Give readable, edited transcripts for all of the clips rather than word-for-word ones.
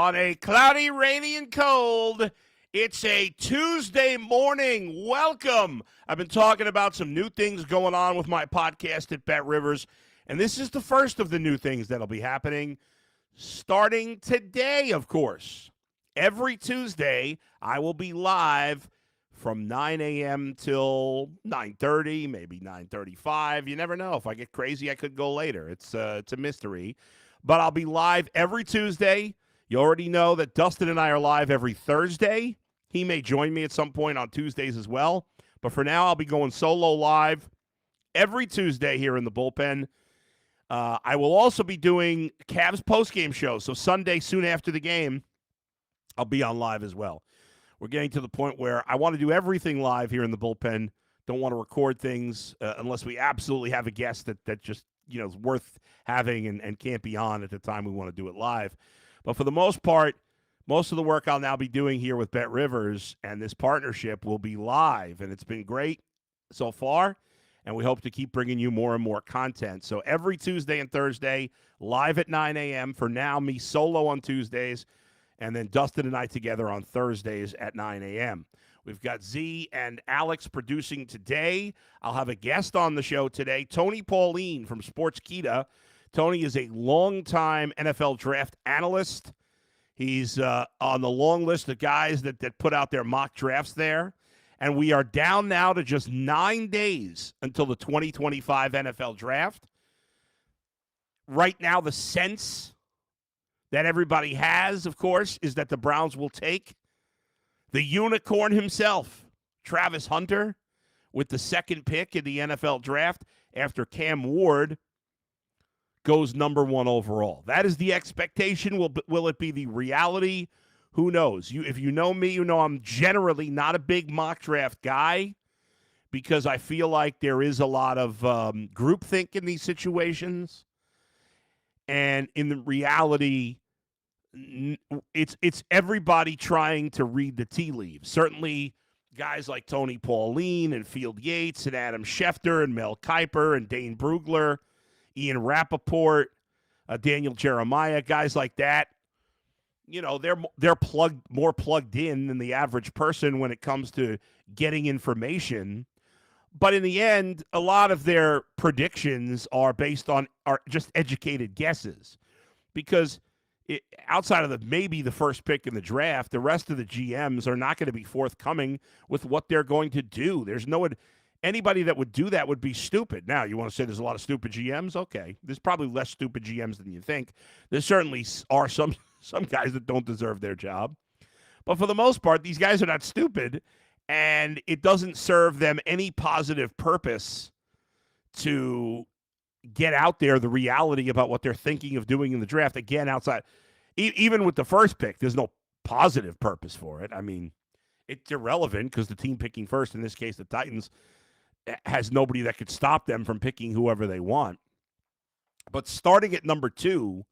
On a cloudy, rainy, and cold, it's a Tuesday morning. Welcome. I've been talking about some new things going on with my podcast at Bet Rivers, and this is the first of the new things that'll be happening starting today, of course. Every Tuesday, I will be live from 9 a.m. till 9:30, maybe 9:35. You never know. If I get crazy, I could go later. It's a mystery. But I'll be live every Tuesday. You already know that Dustin and I are live every Thursday. He may join me at some point on Tuesdays as well. But for now, I'll be going solo live every Tuesday here in the bullpen. I will also be doing Cavs postgame shows. So Sunday, soon after the game, I'll be on live as well. We're getting to the point where I want to do everything live here in the bullpen. Don't want to record things unless we absolutely have a guest that just is worth having and can't be on at the time we want to do it live. But for the most part, most of the work I'll now be doing here with Bet Rivers and this partnership will be live, and it's been great so far, and we hope to keep bringing you more and more content. So every Tuesday and Thursday, live at 9 a.m. For now, me solo on Tuesdays, and then Dustin and I together on Thursdays at 9 a.m. We've got Z and Alex producing today. I'll have a guest on the show today, Tony Pauline from Sportskeeda. Tony is a longtime NFL draft analyst. He's on the long list of guys that put out their mock drafts there. And we are down now to just 9 days until the 2025 NFL draft. Right now, the sense that everybody has, of course, is that the Browns will take the unicorn himself, Travis Hunter, with the second pick in the NFL draft after Cam Ward goes number one overall. That is the expectation. Will it be the reality? Who knows? If you know me, you know I'm generally not a big mock draft guy because I feel like there is a lot of groupthink in these situations. And in the reality, it's everybody trying to read the tea leaves. Certainly guys like Tony Pauline and Field Yates and Adam Schefter and Mel Kiper and Dane Brugler, Ian Rappaport, Daniel Jeremiah, guys like that. They're more plugged in than the average person when it comes to getting information. But in the end, a lot of their predictions are based on just educated guesses. Because outside of maybe the first pick in the draft, the rest of the GMs are not going to be forthcoming with what they're going to do. There's anybody that would do that would be stupid. Now, you want to say there's a lot of stupid GMs? Okay. There's probably less stupid GMs than you think. There certainly are some guys that don't deserve their job. But for the most part, these guys are not stupid, and it doesn't serve them any positive purpose to get out there the reality about what they're thinking of doing in the draft. Again, outside, even with the first pick, there's no positive purpose for it. I mean, it's irrelevant because the team picking first, in this case the Titans, has nobody that could stop them from picking whoever they want. But starting at number 2,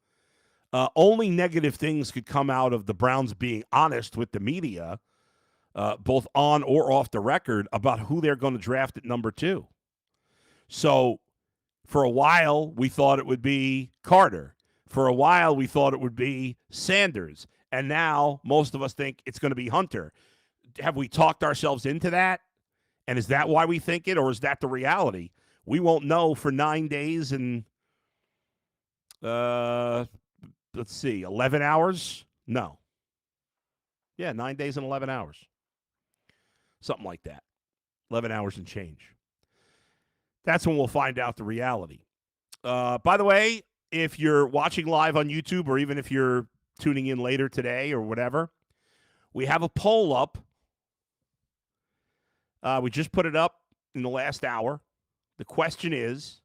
only negative things could come out of the Browns being honest with the media, both on or off the record, about who they're going to draft at number 2. So for a while, we thought it would be Carter. For a while, we thought it would be Sanders. And now most of us think it's going to be Hunter. Have we talked ourselves into that? And is that why we think it, or is that the reality? We won't know for 9 days and, 11 hours? No. Yeah, 9 days and 11 hours. Something like that. 11 hours and change. That's when we'll find out the reality. By the way, if you're watching live on YouTube, or even if you're tuning in later today or whatever, we have a poll up. We just put it up in the last hour. The question is,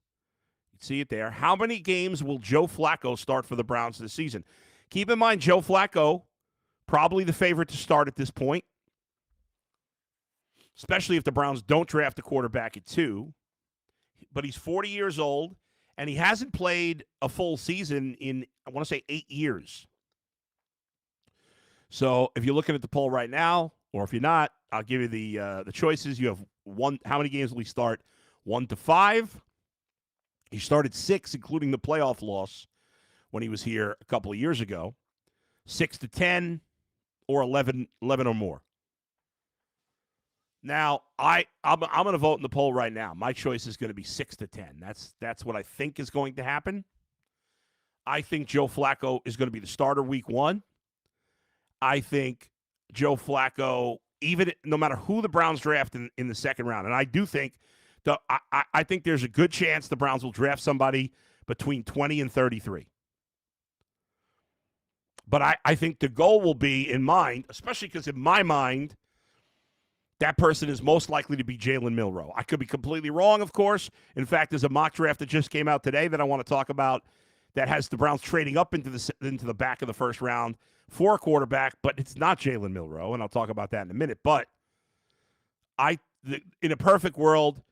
you see it there, how many games will Joe Flacco start for the Browns this season? Keep in mind, Joe Flacco, probably the favorite to start at this point, especially if the Browns don't draft a quarterback at 2. But he's 40 years old, and he hasn't played a full season in, I want to say, 8 years. So if you're looking at the poll right now, or if you're not, I'll give you the choices. You have one. How many games will he start? 1 to 5. He started 6, including the playoff loss when he was here a couple of years ago. 6-10, or 11 or more. Now, I'm going to vote in the poll right now. My choice is going to be 6-10. That's what I think is going to happen. I think Joe Flacco is going to be the starter week 1. I think Joe Flacco, even no matter who the Browns draft in the second round, and I do think I think there's a good chance the Browns will draft somebody between 20 and 33. But I think the goal will be in mind, especially because in my mind, that person is most likely to be Jalen Milroe. I could be completely wrong, of course. In fact, there's a mock draft that just came out today that I want to talk about that has the Browns trading up into the back of the first round for a quarterback, but it's not Jalen Milroe, and I'll talk about that in a minute. But in a perfect world,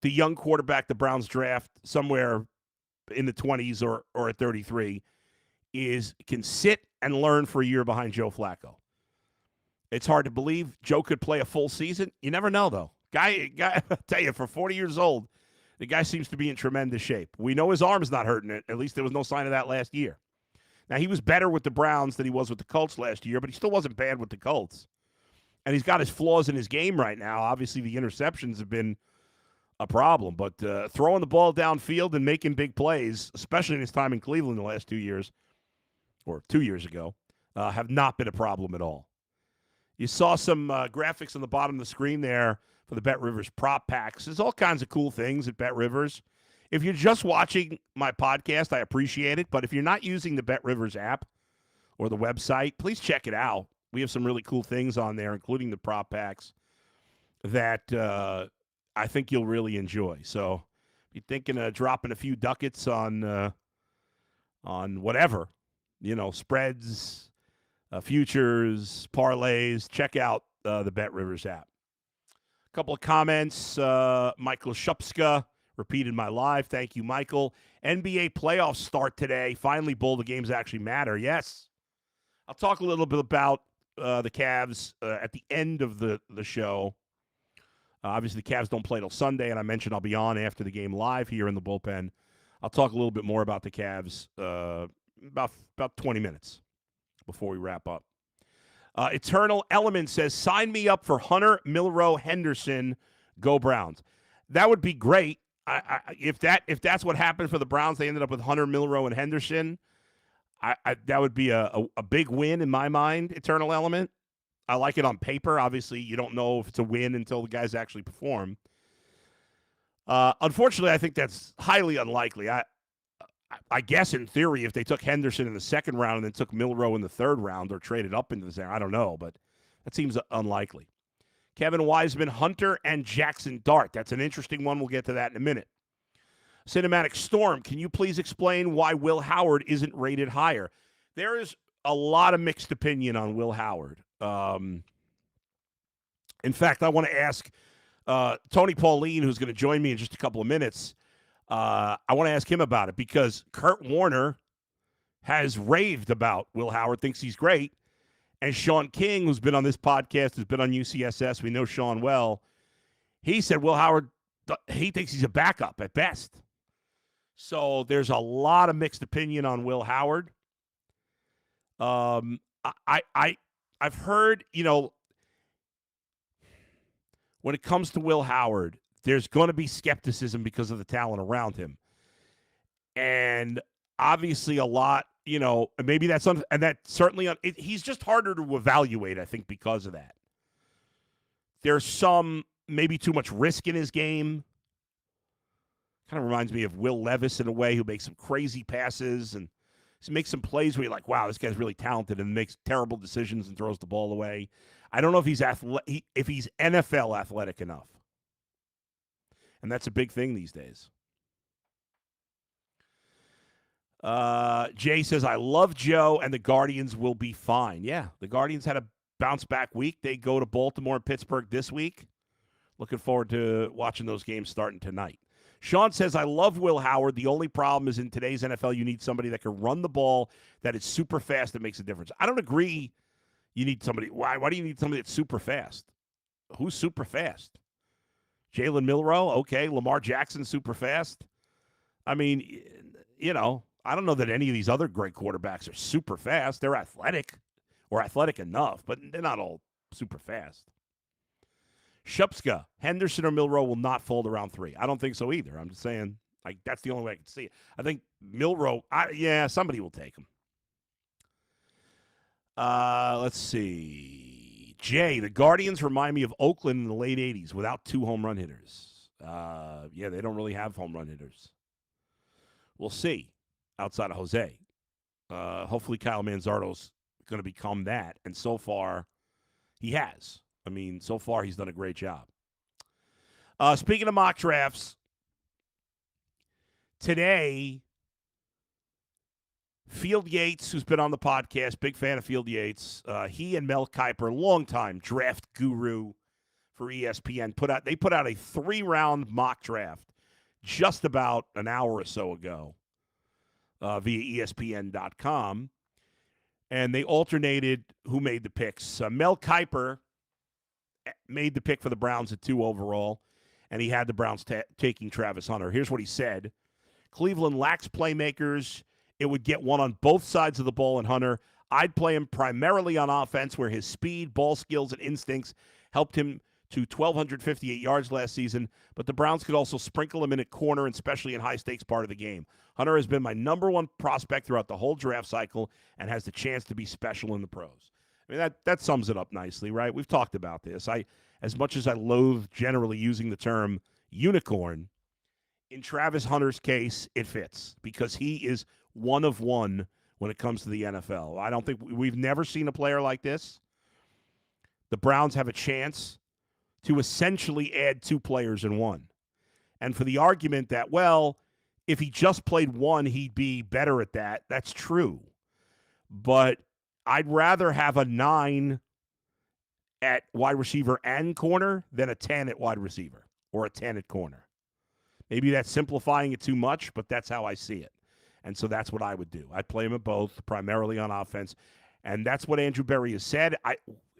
the young quarterback the Browns draft somewhere in the 20s or at 33 can sit and learn for a year behind Joe Flacco. It's hard to believe Joe could play a full season. You never know, though. Guy, I tell you, for 40 years old, the guy seems to be in tremendous shape. We know his arm's not hurting it. At least there was no sign of that last year. Now, he was better with the Browns than he was with the Colts last year, but he still wasn't bad with the Colts. And he's got his flaws in his game right now. Obviously, the interceptions have been a problem, but throwing the ball downfield and making big plays, especially in his time in Cleveland the last 2 years, or 2 years ago, have not been a problem at all. You saw some graphics on the bottom of the screen there for the Bet Rivers prop packs. There's all kinds of cool things at Bet Rivers. If you're just watching my podcast, I appreciate it. But if you're not using the Bet Rivers app or the website, please check it out. We have some really cool things on there, including the prop packs that I think you'll really enjoy. So if you're thinking of dropping a few ducats on whatever, spreads, futures, parlays, check out the Bet Rivers app. A couple of comments. Michael Shupska repeated my live. Thank you, Michael. NBA playoffs start today. Finally, bowl the games actually matter. Yes. I'll talk a little bit about the Cavs at the end of the show. Obviously, the Cavs don't play till Sunday, and I mentioned I'll be on after the game live here in the bullpen. I'll talk a little bit more about the Cavs about 20 minutes before we wrap up. Eternal Element says, sign me up for Hunter Milroe Henderson. Go Browns. That would be great. If that's what happened for the Browns, they ended up with Hunter Milroe and Henderson. That would be a big win in my mind, Eternal Element. I like it on paper. Obviously, you don't know if it's a win until the guys actually perform. Unfortunately, I think that's highly unlikely. I guess in theory, if they took Henderson in the second round and then took Milroe in the third round or traded up into the second, I don't know, but that seems unlikely. Kevin Wiseman, Hunter, and Jackson Dart. That's an interesting one. We'll get to that in a minute. Cinematic Storm, can you please explain why Will Howard isn't rated higher? There is a lot of mixed opinion on Will Howard. In fact, I want to ask Tony Pauline, who's going to join me in just a couple of minutes, I want to ask him about it because Kurt Warner has raved about Will Howard, thinks he's great. And Sean King, who's been on this podcast, has been on UCSS, we know Sean well, he said Will Howard, he thinks he's a backup at best. So there's a lot of mixed opinion on Will Howard. I've heard, when it comes to Will Howard, there's going to be skepticism because of the talent around him. And obviously a lot, maybe that's, and that certainly, he's just harder to evaluate, I think, because of that. There's some, maybe too much risk in his game. Kind of reminds me of Will Levis in a way, who makes some crazy passes and makes some plays where you're like, wow, this guy's really talented, and makes terrible decisions and throws the ball away. I don't know if he's if he's NFL athletic enough. And that's a big thing these days. Jay says, I love Joe, and the Guardians will be fine. Yeah, the Guardians had a bounce-back week. They go to Baltimore and Pittsburgh this week. Looking forward to watching those games starting tonight. Sean says, I love Will Howard. The only problem is in today's NFL, you need somebody that can run the ball, that is super fast, that makes a difference. I don't agree you need somebody. Why do you need somebody that's super fast? Who's super fast? Jalen Milroe? Okay. Lamar Jackson, super fast? I mean, I don't know that any of these other great quarterbacks are super fast. They're athletic or athletic enough, but they're not all super fast. Shupska, Henderson or Milroe will not fall to round 3. I don't think so either. I'm just saying, like, that's the only way I can see it. I think Milroe, somebody will take him. Let's see. Jay, the Guardians remind me of Oakland in the late 80s without 2 home run hitters. They don't really have home run hitters. We'll see outside of Jose. Hopefully Kyle Manzardo's going to become that. And so far, he has. I mean, so far he's done a great job. Speaking of mock drafts, today, Field Yates, who's been on the podcast, big fan of Field Yates, he and Mel Kiper, longtime draft guru for ESPN, put out a 3-round mock draft just about an hour or so ago via ESPN.com. And they alternated who made the picks. Mel Kiper made the pick for the Browns at 2 overall, and he had the Browns taking Travis Hunter. Here's what he said. Cleveland lacks playmakers. It would get one on both sides of the ball in Hunter. I'd play him primarily on offense where his speed, ball skills, and instincts helped him to 1,258 yards last season, but the Browns could also sprinkle him in at corner, and especially in high-stakes part of the game. Hunter has been my number 1 prospect throughout the whole draft cycle and has the chance to be special in the pros. I mean, that sums it up nicely, right? We've talked about this. As much as I loathe generally using the term unicorn, in Travis Hunter's case, it fits because he is one of one when it comes to the NFL. I don't think we've never seen a player like this. The Browns have a chance to essentially add 2 players in one. And for the argument that, well, if he just played one, he'd be better at that, that's true. But I'd rather have a 9 at wide receiver and corner than a 10 at wide receiver or a 10 at corner. Maybe that's simplifying it too much, but that's how I see it. And so that's what I would do. I'd play him at both, primarily on offense. And that's what Andrew Berry has said.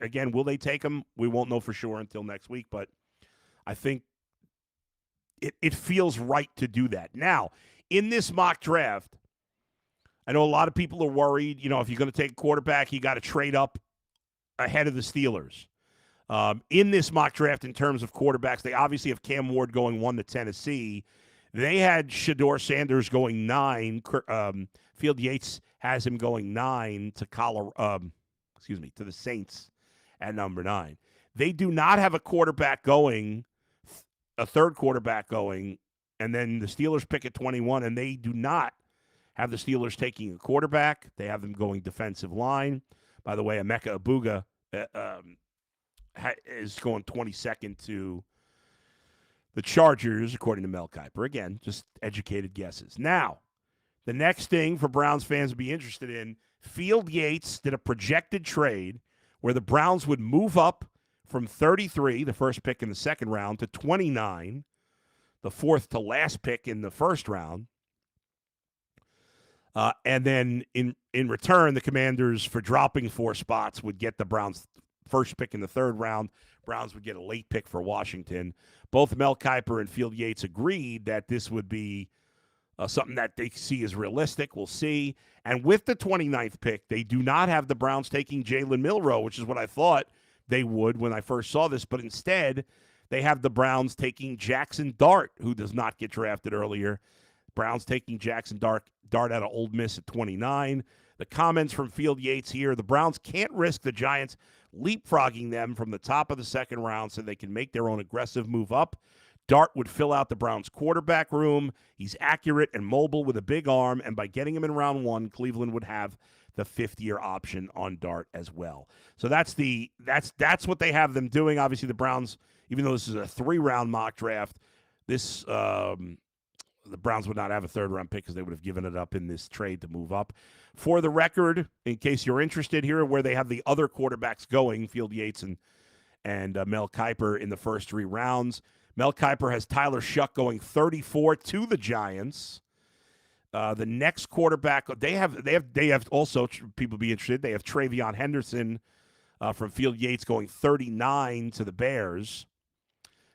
Again, will they take him? We won't know for sure until next week, but I think it feels right to do that. Now, in this mock draft, I know a lot of people are worried, if you're going to take a quarterback, you got to trade up ahead of the Steelers. In this mock draft, in terms of quarterbacks, they obviously have Cam Ward going 1 to Tennessee. They had Shedeur Sanders going 9. Field Yates has him going 9 to to the Saints at number 9. They do not have a quarterback going, a third quarterback going, and then the Steelers pick at 21, and they do not have the Steelers taking a quarterback. They have them going defensive line. By the way, Emeka Egbuka is going 22nd to the Chargers, according to Mel Kiper. Again, just educated guesses. Now, the next thing for Browns fans to be interested in, Field Yates did a projected trade where the Browns would move up from 33, the first pick in the second round, to 29, the fourth to last pick in the first round. And then in return, the Commanders, for dropping 4 spots, would get the Browns' first pick in the third round. Browns would get a late pick for Washington. Both Mel Kiper and Field Yates agreed that this would be something that they see as realistic. We'll see. And with the 29th pick, they do not have the Browns taking Jalen Milroe, which is what I thought they would when I first saw this. But instead, they have the Browns taking Jackson Dart, who does not get drafted earlier. Browns taking Jackson Dart out of Ole Miss at 29. The comments from Field Yates here, the Browns can't risk the Giants leapfrogging them from the top of the second round so they can make their own aggressive move up. Dart would fill out the Browns' quarterback room. He's accurate and mobile with a big arm, and by getting him in round 1, Cleveland would have the 5th-year option on Dart as well. So that's what they have them doing. Obviously, the Browns, even though this is a 3-round mock draft, the Browns would not have a third-round pick because they would have given it up in this trade to move up. For the record, in case you're interested, here where they have the other quarterbacks going, Field Yates and Mel Kiper in the first 3 rounds. Mel Kiper has Tyler Shuck going 34 to the Giants. The next quarterback, they have also, people be interested, they have Travion Henderson from Field Yates going 39 to the Bears.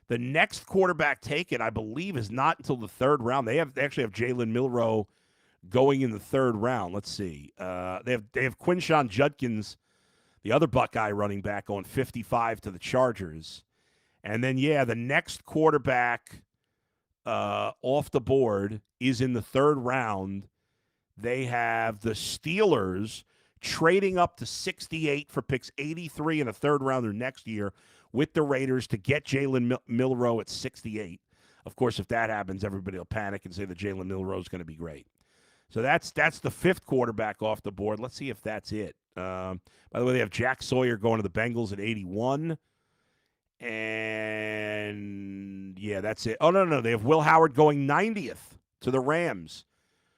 The next quarterback taken, I believe, is not until the 3rd round. They actually have Jalen Milroe going in the third round. Let's see. They have Quinshon Judkins, the other Buckeye running back, going 55 to the Chargers. And then, the next quarterback off the board is in the third round. They have the Steelers trading up to 68 for picks 83 and a third rounder next year with the Raiders to get Jalen Milroe at 68. Of course, if that happens, everybody will panic and say that Jalen Milroe is going to be great. So that's the fifth quarterback off the board. Let's see if that's it. By the way, they have Jack Sawyer going to the Bengals at 81. And, that's it. Oh, no. They have Will Howard going 90th to the Rams.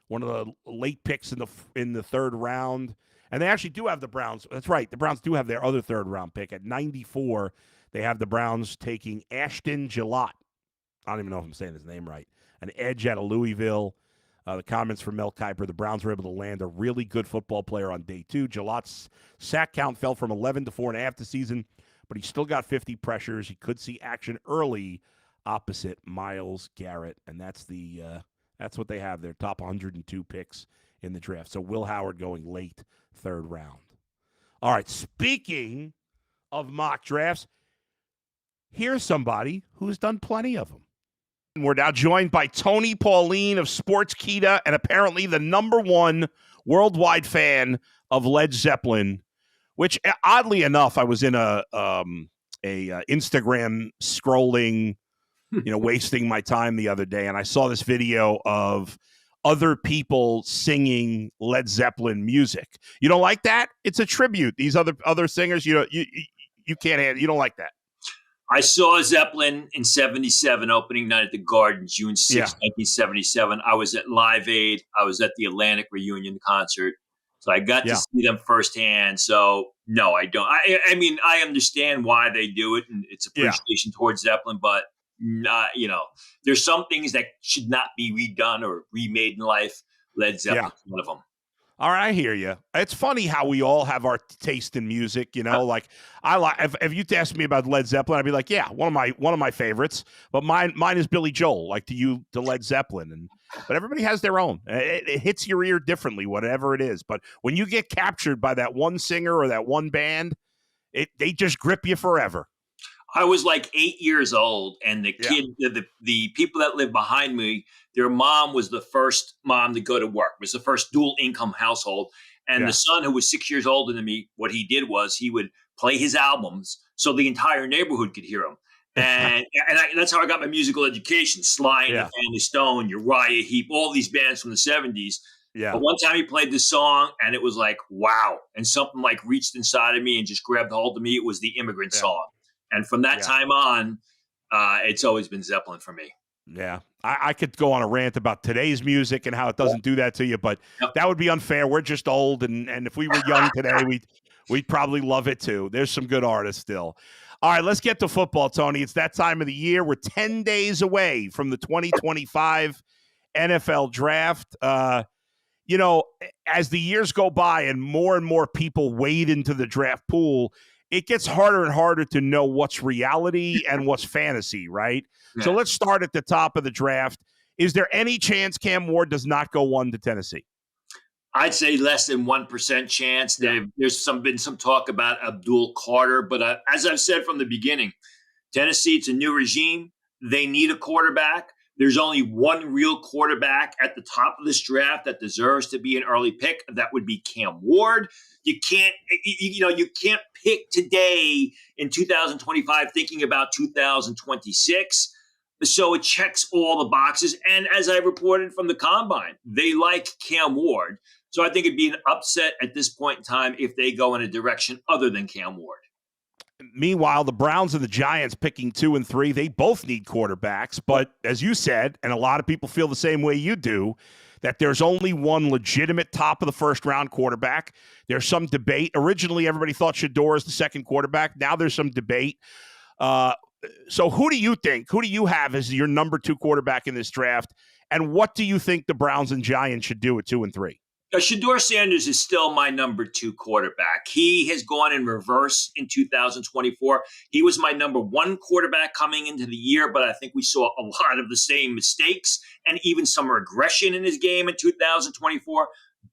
One of the late picks in the third round. And they actually do have the Browns. That's right. The Browns do have their other third-round pick. At 94, they have the Browns taking Ashton Gillott. I don't even know if I'm saying his name right. An edge out of Louisville. The comments from Mel Kiper, the Browns were able to land a really good football player on day 2. Gillott's sack count fell from 11 to 4.5 this season, but he still got 50 pressures. He could see action early opposite Myles Garrett, and that's what they have, their top 102 picks in the draft. So Will Howard going late third round. All right, speaking of mock drafts, here's somebody who's done plenty of them. We're now joined by Tony Pauline of Sportskeeda and apparently the #1 worldwide fan of Led Zeppelin, which oddly enough, I was in a Instagram scrolling, wasting my time the other day, and I saw this video of other people singing Led Zeppelin music. You don't like that? It's a tribute. These other singers, you can't handle. You don't like that. I saw Zeppelin in 77, opening night at the Garden, June 6, 1977. I was at Live Aid. I was at the Atlantic reunion concert. So I got to see them firsthand. So, no, I don't. I mean, I understand why they do it, and it's appreciation towards Zeppelin, but, there's some things that should not be redone or remade in life. Led Zeppelin's one of them. All right, I hear you. It's funny how we all have our taste in music, Like I like if you asked me about Led Zeppelin, I'd be like, one of my favorites. But mine is Billy Joel, like to Led Zeppelin, but everybody has their own. It hits your ear differently, whatever it is. But when you get captured by that one singer or that one band, they just grip you forever. I was like 8 years old, and the kid, the people that lived behind me, their mom was the first mom to go to work. It was the first dual income household. And the son, who was 6 years older than me, what he did was he would play his albums so the entire neighborhood could hear them. And that's how I got my musical education. Sly and the Family Stone, Uriah Heep, all these bands from the 70s. Yeah. But one time he played this song, and it was like, wow. And something like reached inside of me and just grabbed hold of me. It was the Immigrant Song. And from that time on, it's always been Zeppelin for me. Yeah. I could go on a rant about today's music and how it doesn't do that to you, but that would be unfair. We're just old, and if we were young today, we'd probably love it too. There's some good artists still. All right, let's get to football, Tony. It's that time of the year. We're 10 days away from the 2025 NFL Draft. As the years go by and more people wade into the draft pool, it gets harder and harder to know what's reality and what's fantasy, right? Yeah. So let's start at the top of the draft. Is there any chance Cam Ward does not go 1 to Tennessee? I'd say less than 1% chance. There's been some talk about Abdul Carter, but as I've said from the beginning, Tennessee, it's a new regime. They need a quarterback. There's only one real quarterback at the top of this draft that deserves to be an early pick. That would be Cam Ward. You can't pick today in 2025 thinking about 2026. So it checks all the boxes. And as I reported from the Combine, they like Cam Ward. So I think it'd be an upset at this point in time if they go in a direction other than Cam Ward. Meanwhile, the Browns and the Giants picking 2 and 3, they both need quarterbacks. But as you said, and a lot of people feel the same way you do, that there's only one legitimate top of the first round quarterback. There's some debate. Originally, everybody thought Shedeur is the second quarterback. Now there's some debate. So who do you have as your number 2 quarterback in this draft? And what do you think the Browns and Giants should do at 2 and 3? Shedeur Sanders is still my number 2 quarterback. He has gone in reverse in 2024. He was my number 1 quarterback coming into the year, but I think we saw a lot of the same mistakes and even some regression in his game in 2024.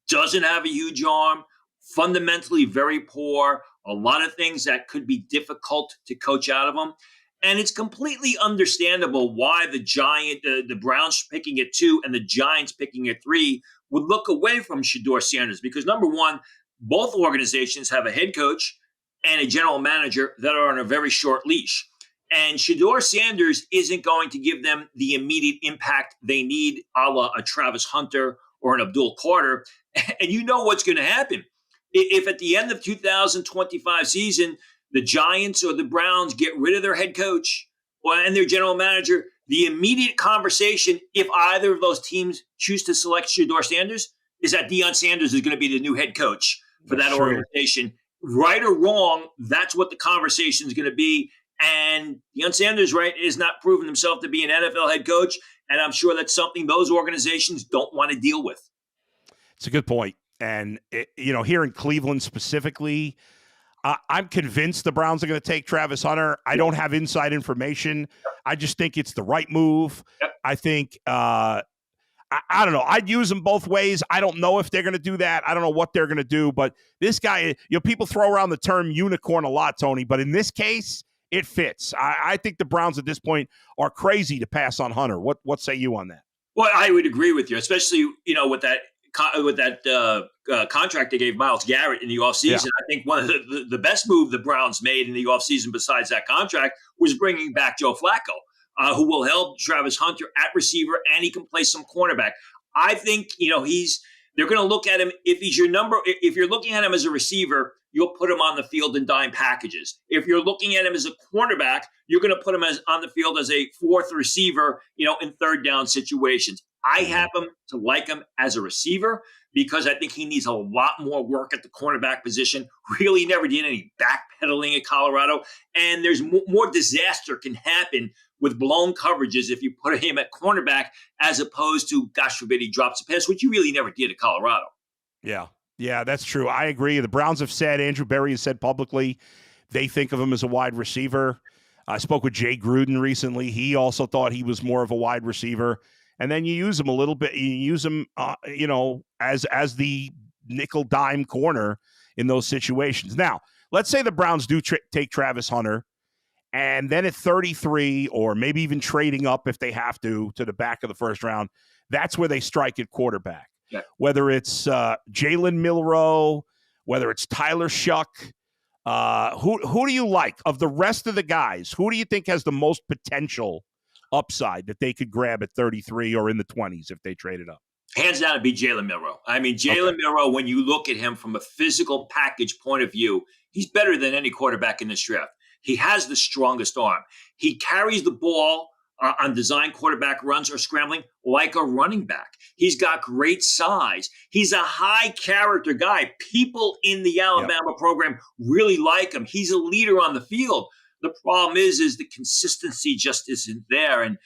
Doesn't have a huge arm, fundamentally very poor, a lot of things that could be difficult to coach out of him. And it's completely understandable why the Browns picking at 2 and the Giants picking at 3 would look away from Shedeur Sanders because, number one, both organizations have a head coach and a general manager that are on a very short leash. And Shedeur Sanders isn't going to give them the immediate impact they need, a la a Travis Hunter or an Abdul Carter. And you know what's going to happen. If at the end of 2025 season, the Giants or the Browns get rid of their head coach and their general manager, the immediate conversation, if either of those teams choose to select Shedeur Sanders, is that Deion Sanders is going to be the new head coach for that organization. Right or wrong, that's what the conversation is going to be. And Deion Sanders, right, is not proven himself to be an NFL head coach. And I'm sure that's something those organizations don't want to deal with. It's a good point. And, here in Cleveland specifically, I'm convinced the Browns are going to take Travis Hunter. I don't have inside information. I just think it's the right move. Yep. I think, I don't know. I'd use them both ways. I don't know if they're going to do that. I don't know what they're going to do. But this guy, people throw around the term unicorn a lot, Tony. But in this case, it fits. I think the Browns at this point are crazy to pass on Hunter. What say you on that? Well, I would agree with you, especially, with that contract they gave Myles Garrett in the offseason. Yeah. I think one of the best move the Browns made in the offseason besides that contract was bringing back Joe Flacco, who will help Travis Hunter at receiver, and he can play some cornerback. I think, they're going to look at him. If you're looking at him as a receiver, you'll put him on the field in dime packages. If you're looking at him as a cornerback, you're going to put him on the field as a fourth receiver, in third down situations. I happen to like him as a receiver because I think he needs a lot more work at the cornerback position. Really never did any backpedaling at Colorado. And there's more disaster can happen with blown coverages if you put him at cornerback as opposed to, gosh forbid, he drops a pass, which you really never did at Colorado. Yeah, that's true. I agree. The Browns have said, Andrew Berry has said publicly, they think of him as a wide receiver. I spoke with Jay Gruden recently. He also thought he was more of a wide receiver. And then you use him a little bit. You use him, as the nickel dime corner in those situations. Now, let's say the Browns do take Travis Hunter, and then at 33, or maybe even trading up if they have to the back of the first round, that's where they strike at quarterback. Yeah. Whether it's Jalen Milroe, whether it's Tyler Shuck, who do you like of the rest of the guys? Who do you think has the most potential upside that they could grab at 33 or in the 20s if they traded up? Hands down, it'd be Jalen Milroe. I mean, Jalen Milroe, when you look at him from a physical package point of view, he's better than any quarterback in this draft. He has the strongest arm. He carries the ball on design quarterback runs or scrambling like a running back. He's got great size. He's a high character guy. People in the Alabama program really like him. He's a leader on the field. The problem is the consistency just isn't there. And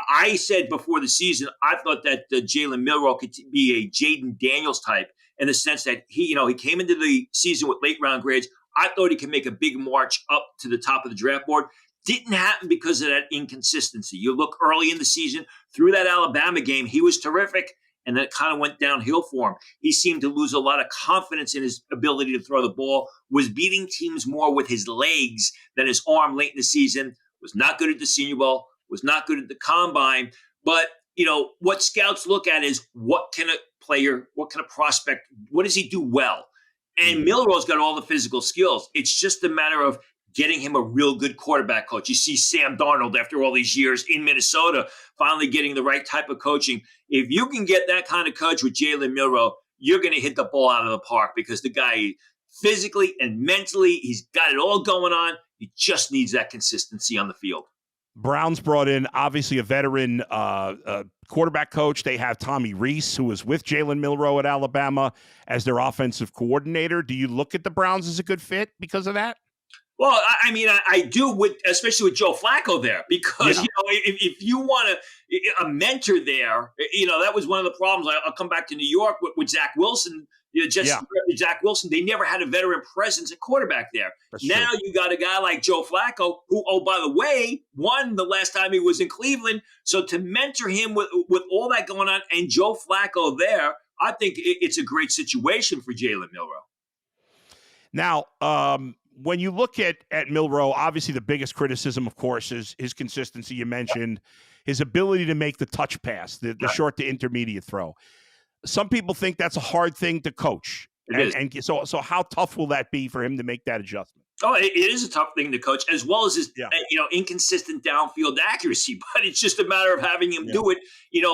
I said before the season, I thought that Jalen Milroe could be a Jaden Daniels type in the sense that he came into the season with late round grades. I thought he could make a big march up to the top of the draft board. Didn't happen because of that inconsistency. You look early in the season, through that Alabama game, he was terrific, and then it kind of went downhill for him. He seemed to lose a lot of confidence in his ability to throw the ball, was beating teams more with his legs than his arm late in the season, was not good at the Senior Bowl, was not good at the Combine. But, what scouts look at is what can a player, what can a prospect, what does he do well? And Milroe's got all the physical skills. It's just a matter of getting him a real good quarterback coach. You see Sam Darnold, after all these years in Minnesota, finally getting the right type of coaching. If you can get that kind of coach with Jalen Milroe, you're going to hit the ball out of the park because the guy physically and mentally, he's got it all going on. He just needs that consistency on the field. Browns brought in, obviously, a veteran quarterback coach. They have Tommy Rees, who was with Jalen Milroe at Alabama, as their offensive coordinator. Do you look at the Browns as a good fit because of that? Well, I mean, I do with, especially with Joe Flacco there, because Yeah. if you want a mentor there, that was one of the problems. I'll come back to New York with Zach Wilson. Just Yeah, Zach Wilson, they never had a veteran presence at quarterback there. that's Now true. you got a guy like Joe Flacco, who, oh, by the way, won the last time he was in Cleveland. So to mentor him with all that going on and Joe Flacco there, I think it's a great situation for Jalen Milroe. Now, when you look at Milroe, obviously the biggest criticism, of course, is his consistency. You mentioned his ability to make the touch pass, the short to intermediate throw. Some people think that's a hard thing to coach. It is. And so how tough will that be for him to make that adjustment? Oh, it is a tough thing to coach, as well as his Yeah. inconsistent downfield accuracy. But it's just a matter of having him do it,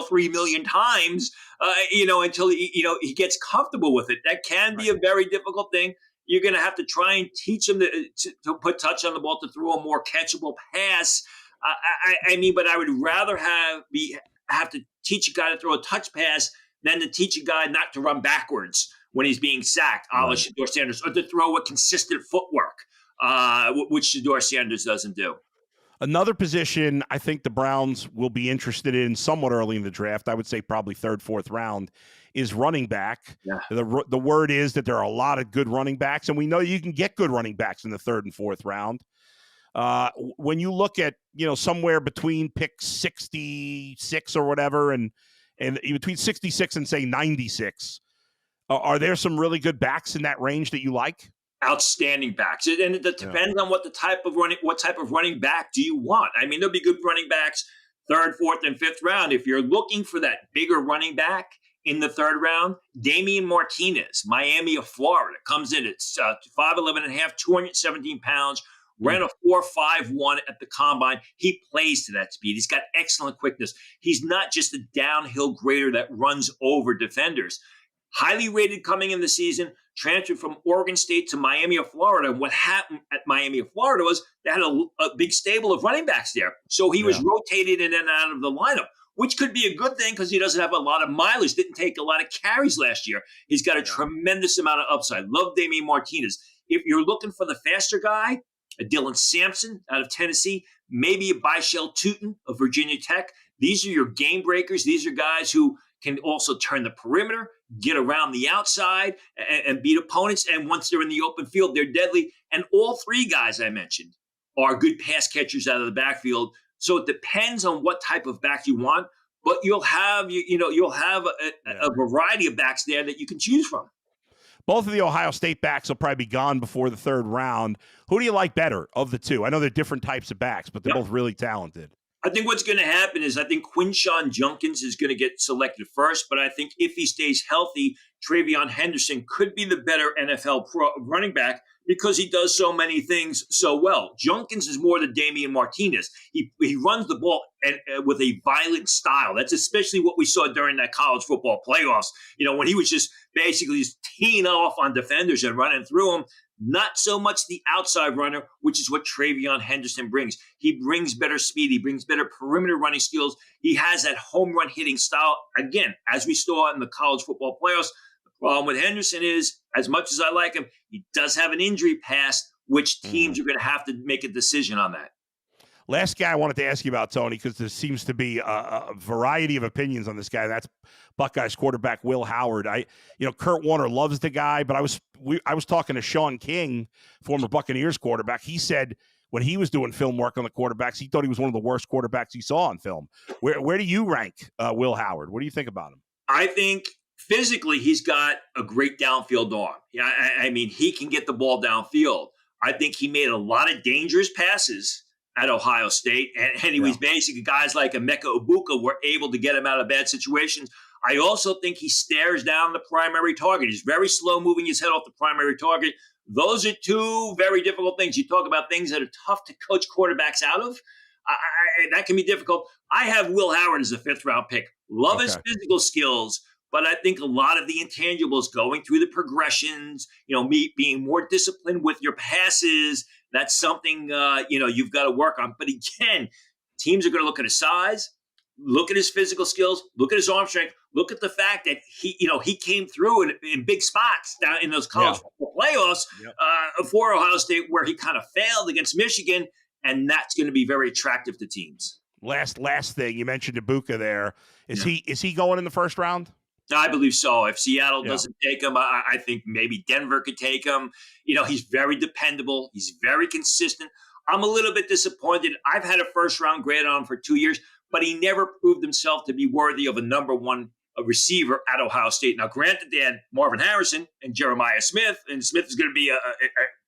3 million times, until he gets comfortable with it. That can be a very difficult thing. You're going to have to try and teach him to put touch on the ball, to throw a more catchable pass. But I would rather have to teach a guy to throw a touch pass than to teach a guy not to run backwards when he's being sacked, a la Shedeur Sanders, or to throw a consistent footwork, which Shedeur Sanders doesn't do. Another position I think the Browns will be interested in somewhat early in the draft, I would say probably third, fourth round, is running back. Yeah. The word is that there are a lot of good running backs, and we know you can get good running backs in the third and fourth round. When you look at, somewhere between pick 66 or whatever, and between 66 and say 96, are there some really good backs in that range that you like? Outstanding backs, and it depends on what type of running back do you want. I mean, there'll be good running backs third, fourth, and fifth round. If you're looking for that bigger running back in the third round, Damian Martinez, Miami of Florida, comes in at 5'11 and a half, 217 pounds, ran a 4.51 at the combine. He plays to that speed. He's got excellent quickness. He's not just a downhill grader that runs over defenders. Highly rated coming in the season, transferred from Oregon State to Miami of Florida. And what happened at Miami of Florida was they had a big stable of running backs there. So he was rotated in and out of the lineup, which could be a good thing because he doesn't have a lot of mileage, didn't take a lot of carries last year. He's got a tremendous amount of upside. Love Damian Martinez. If you're looking for the faster guy, a Dylan Sampson out of Tennessee, maybe a Byshell Tootin of Virginia Tech. These are your game breakers. These are guys who can also turn the perimeter, get around the outside, and beat opponents. And once they're in the open field, they're deadly. And all three guys I mentioned are good pass catchers out of the backfield. So it depends on what type of back you want, but you'll have a variety of backs there that you can choose from. Both of the Ohio State backs will probably be gone before the third round. Who do you like better of the two? I know they're different types of backs, but they're both really talented. I think what's going to happen is I think Quinshawn Junkins is going to get selected first, but I think if he stays healthy, Travion Henderson could be the better NFL running back because he does so many things so well. Junkins is more than Damian Martinez. He runs the ball with a violent style. That's especially what we saw during that college football playoffs, when he was just basically just teeing off on defenders and running through them. Not so much the outside runner, which is what Travion Henderson brings. He brings better speed. He brings better perimeter running skills. He has that home run hitting style. Again, as we saw in the college football playoffs, the problem with Henderson is, as much as I like him, he does have an injury past, which teams are going to have to make a decision on that. Last guy I wanted to ask you about, Tony, because there seems to be a variety of opinions on this guy. That's Buckeyes quarterback Will Howard. Kurt Warner loves the guy, but I was talking to Sean King, former Buccaneers quarterback. He said when he was doing film work on the quarterbacks, he thought he was one of the worst quarterbacks he saw on film. Where do you rank Will Howard? What do you think about him? I think physically he's got a great downfield arm. I mean, he can get the ball downfield. I think he made a lot of dangerous passes at Ohio State, and he was basically guys like Emeka Egbuka were able to get him out of bad situations. I also think he stares down the primary target. He's very slow moving his head off the primary target. Those are two very difficult things. You talk about things that are tough to coach quarterbacks out of. That can be difficult. I have Will Howard as a fifth-round pick. Love his physical skills, but I think a lot of the intangibles, going through the progressions, being more disciplined with your passes, that's something, you've got to work on. But again, teams are going to look at his size, look at his physical skills, look at his arm strength, look at the fact that he came through in big spots down in those college football playoffs Yep. For Ohio State, where he kind of failed against Michigan, and that's going to be very attractive to teams. Last thing, you mentioned Egbuka there. Is Yeah. he going in the first round? I believe so. If Seattle Yeah. doesn't take him, I think maybe Denver could take him. He's very dependable. He's very consistent. I'm a little bit disappointed. I've had a first-round grade on him for 2 years, but he never proved himself to be worthy of a number one receiver at Ohio State. Now, granted, they had Marvin Harrison and Jeremiah Smith, and Smith is going to be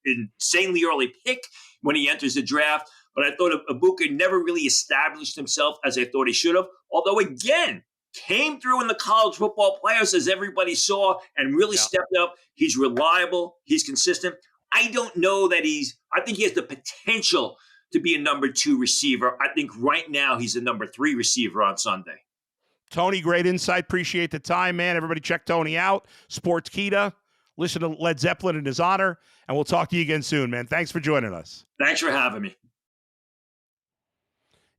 an insanely early pick when he enters the draft. But I thought Egbuka never really established himself as I thought he should have. Although, again, came through in the college football playoffs, as everybody saw, and really stepped up. He's reliable. He's consistent. I don't know that I think he has the potential to be a number 2 receiver. I think right now he's a number 3 receiver on Sunday. Tony, great insight. Appreciate the time, man. Everybody check Tony out. Sportskeeda. Listen to Led Zeppelin in his honor, and we'll talk to you again soon, man. Thanks for joining us. Thanks for having me.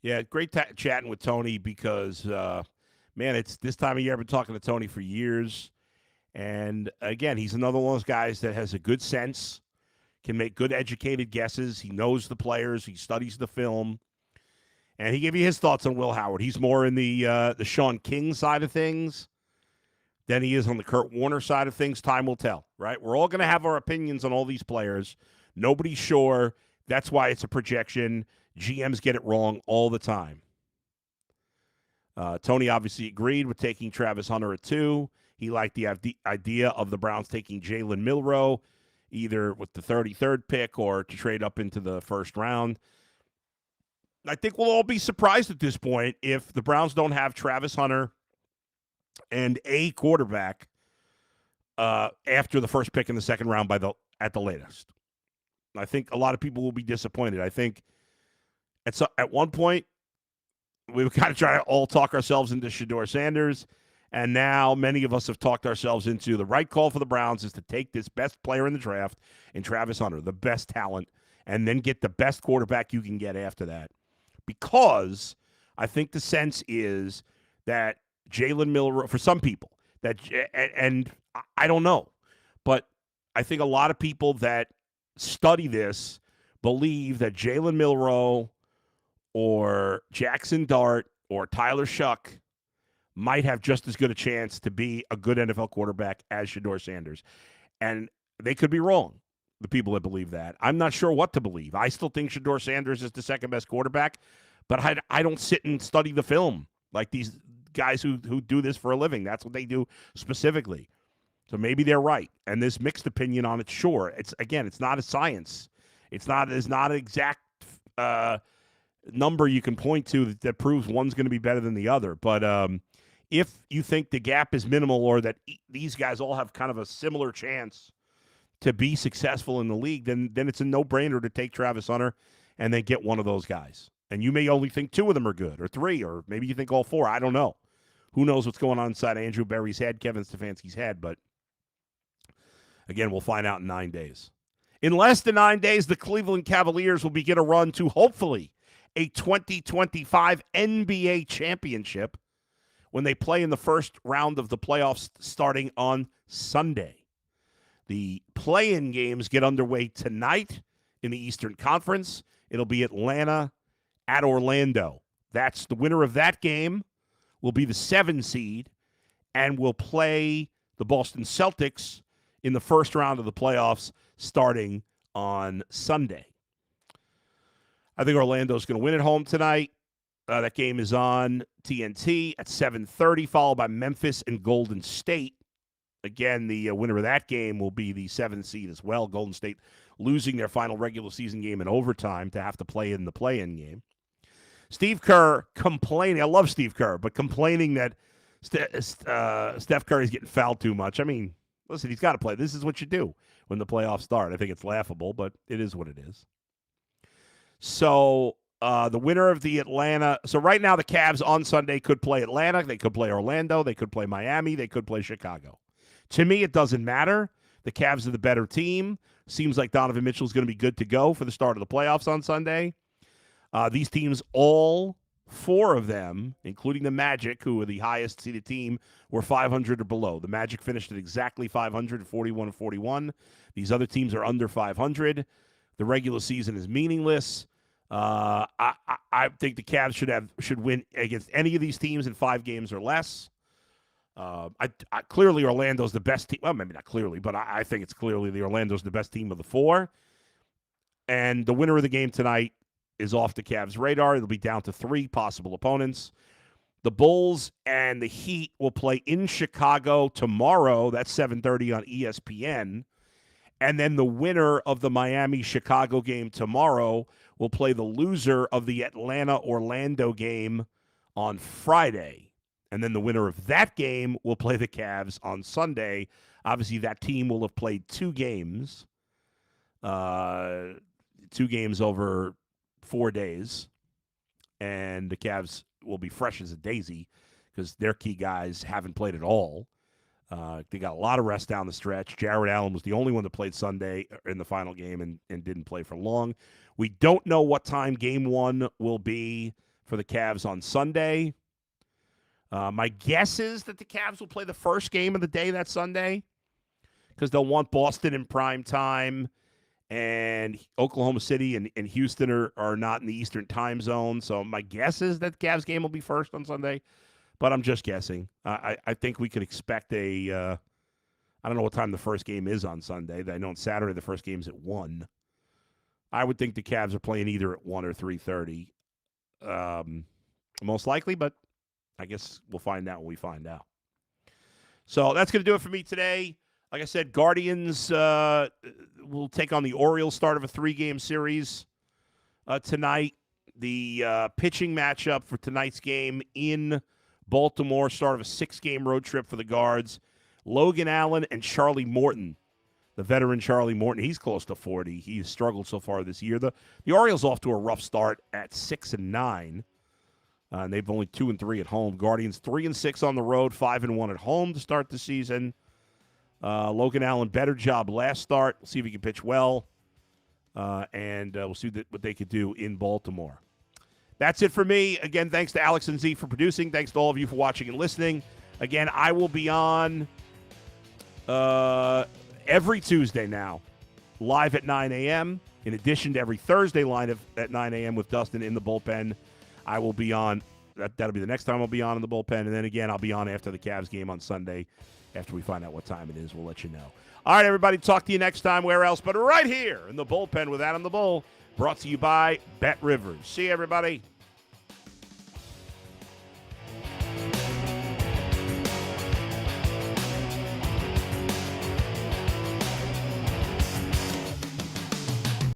Yeah, great chatting with Tony because, man, it's this time of year. I've been talking to Tony for years. And, again, he's another one of those guys that has a good sense, can make good educated guesses. He knows the players. He studies the film. And he gave you his thoughts on Will Howard. He's more in the Sean King side of things than he is on the Kurt Warner side of things. Time will tell, right? We're all going to have our opinions on all these players. Nobody's sure. That's why it's a projection. GMs get it wrong all the time. Tony obviously agreed with taking Travis Hunter at 2. He liked the idea of the Browns taking Jalen Milroe, either with the 33rd pick or to trade up into the first round. I think we'll all be surprised at this point if the Browns don't have Travis Hunter and a quarterback after the first pick in the second round at the latest. I think a lot of people will be disappointed. I think at one point we would kind of try to all talk ourselves into Shedeur Sanders, and now many of us have talked ourselves into the right call for the Browns is to take this best player in the draft in Travis Hunter, the best talent, and then get the best quarterback you can get after that. Because I think the sense is that Jalen Milroe, for some people, and I don't know, but I think a lot of people that study this believe that Jalen Milroe or Jackson Dart or Tyler Shuck might have just as good a chance to be a good NFL quarterback as Shedeur Sanders. And they could be wrong, the people that believe that. I'm not sure what to believe. I still think Shedeur Sanders is the second best quarterback, but I don't sit and study the film like these guys who do this for a living. That's what they do specifically. So maybe they're right. And there's mixed opinion on it, sure. It's not a science. It's not an exact number you can point to that proves one's going to be better than the other. But if you think the gap is minimal or that these guys all have kind of a similar chance to be successful in the league, then it's a no-brainer to take Travis Hunter and then get one of those guys. And you may only think 2 of them are good or 3, or maybe you think all 4. I don't know. Who knows what's going on inside Andrew Berry's head, Kevin Stefanski's head. But, again, we'll find out in 9 days. In less than 9 days, the Cleveland Cavaliers will begin a run to, hopefully, a 2025 NBA championship when they play in the first round of the playoffs starting on Sunday. The play-in games get underway tonight in the Eastern Conference. It'll be Atlanta at Orlando. That's the winner of that game will be the 7 seed and will play the Boston Celtics in the first round of the playoffs starting on Sunday. I think Orlando's going to win at home tonight. That game is on TNT at 7:30, followed by Memphis and Golden State. Again, the winner of that game will be the 7th seed as well. Golden State losing their final regular season game in overtime to have to play in the play-in game. Steve Kerr complaining. I love Steve Kerr, but complaining that Steph Curry's getting fouled too much. I mean, listen, he's got to play. This is what you do when the playoffs start. I think it's laughable, but it is what it is. So the winner of the Atlanta. So right now the Cavs on Sunday could play Atlanta. They could play Orlando. They could play Miami. They could play Chicago. To me, it doesn't matter. The Cavs are the better team. Seems like Donovan Mitchell is going to be good to go for the start of the playoffs on Sunday. These teams all 4 of them, including the Magic, who are the highest seeded team, were 500 or below. The Magic finished at exactly 500, 41-41. These other teams are under 500. The regular season is meaningless. I think the Cavs should win against any of these teams in 5 games or less. Clearly Orlando's the best team. Well, maybe not clearly, but I think it's clearly the Orlando's the best team of the 4. And the winner of the game tonight is off the Cavs' radar. It'll be down to 3 possible opponents. The Bulls and the Heat will play in Chicago tomorrow. That's 7:30 on ESPN. And then the winner of the Miami-Chicago game tomorrow will play the loser of the Atlanta-Orlando game on Friday. And then the winner of that game will play the Cavs on Sunday. Obviously, that team will have played 2 games. 2 games over 4 days. And the Cavs will be fresh as a daisy because their key guys haven't played at all. They got a lot of rest down the stretch. Jared Allen was the only one that played Sunday in the final game and didn't play for long. We don't know what time game 1 will be for the Cavs on Sunday. My guess is that the Cavs will play the first game of the day that Sunday because they'll want Boston in prime time, and Oklahoma City and Houston are not in the Eastern time zone. So my guess is that the Cavs game will be first on Sunday, but I'm just guessing. I think we could expect I don't know what time the first game is on Sunday. I know on Saturday the first game's at 1. I would think the Cavs are playing either at 1 or 3:30, most likely, but I guess we'll find out when we find out. So that's going to do it for me today. Like I said, Guardians will take on the Orioles, start of a 3-game series tonight. The pitching matchup for tonight's game in Baltimore, start of a 6-game road trip for the Guards. Logan Allen and Charlie Morton, the veteran Charlie Morton. He's close to 40. He's struggled so far this year. The Orioles off to a rough start at 6-9. And they've only 2-3 at home. Guardians 3-6 on the road, 5-1 at home to start the season. Logan Allen, better job last start. We'll see if he can pitch well. And we'll see what they could do in Baltimore. That's it for me. Again, thanks to Alex and Z for producing. Thanks to all of you for watching and listening. Again, I will be on every Tuesday now, live at 9 a.m., in addition to every Thursday live at 9 a.m. with Dustin in the bullpen. I will be on. That'll be the next time I'll be on in the bullpen. And then again, I'll be on after the Cavs game on Sunday. After we find out what time it is, we'll let you know. All right, everybody, talk to you next time. Where else but right here in the bullpen with Adam the Bull. Brought to you by Bet Rivers. See you, everybody.